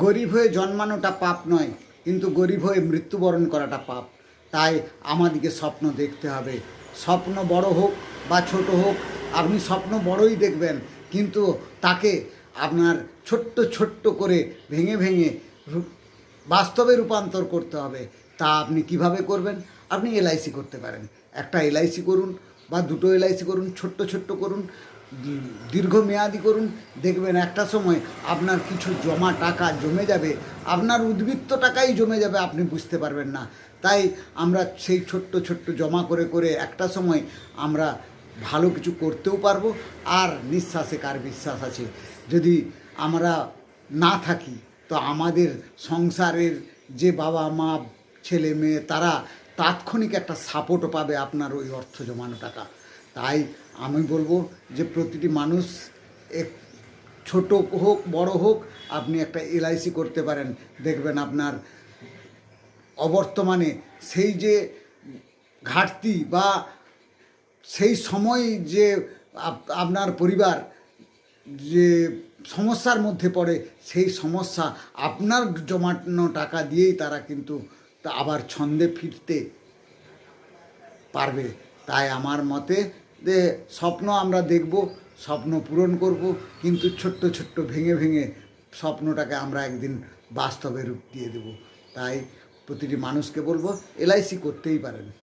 গরিব হয়ে জন্মানোটা পাপ নয়, কিন্তু গরিব হয়ে মৃত্যুবরণ করাটা পাপ। তাই আমাদেরকে স্বপ্ন দেখতে হবে। স্বপ্ন বড় হোক বা ছোট হোক, আপনি স্বপ্ন বড়ই দেখবেন, কিন্তু তাকে আপনার ছোট্ট ছোট্ট করে ভেঙে ভেঙে বাস্তবে রূপান্তর করতে হবে। তা আপনি কিভাবে করবেন? আপনি এলআইসি করতে পারেন। একটা এলআইসি করুন বা দুটো এলআইসি করুন, ছোট্ট ছোট্ট করুন, দীর্ঘমেয়াদী করুন। দেখবেন একটা সময় আপনার কিছু জমা টাকা জমে যাবে, আপনার উদ্বৃত্ত টাকাই জমে যাবে, আপনি বুঝতে পারবেন না। তাই আমরা সেই ছোট্ট ছোট্ট জমা করে করে একটা সময় আমরা ভালো কিছু করতেও পারবো। আর নিঃশ্বাসে কার বিশ্বাস আছে? যদি আমরা না থাকি তো আমাদের সংসারের যে বাবা মা ছেলে মেয়ে তারা তাৎক্ষণিক একটা সাপোর্টও পাবে আপনার ওই অর্থ জমানো টাকা। তাই আমি বলবো যে প্রতিটি মানুষ এক ছোট হোক বড় হোক, আপনি একটা এলআইসি করতে পারেন। দেখবেন আপনার অবর্তমানে সেই যে ঘাটতি বা সেই সময় যে আপনার পরিবার যে সমস্যার মধ্যে পড়ে, সেই সমস্যা আপনার জমানো টাকা দিয়েই তারা কিন্তু আবার ছন্দে ফিরতে পারবে। তাই আমার মতে যে স্বপ্ন আমরা দেখব, স্বপ্ন পূরণ করব, কিন্তু ছোট্ট ছোট্ট ভেঙে ভেঙে স্বপ্নটাকে আমরা একদিন বাস্তবে রূপ দিয়ে দেব। তাই প্রতিটি মানুষকে বলবো এলআইসি করতেই পারেন।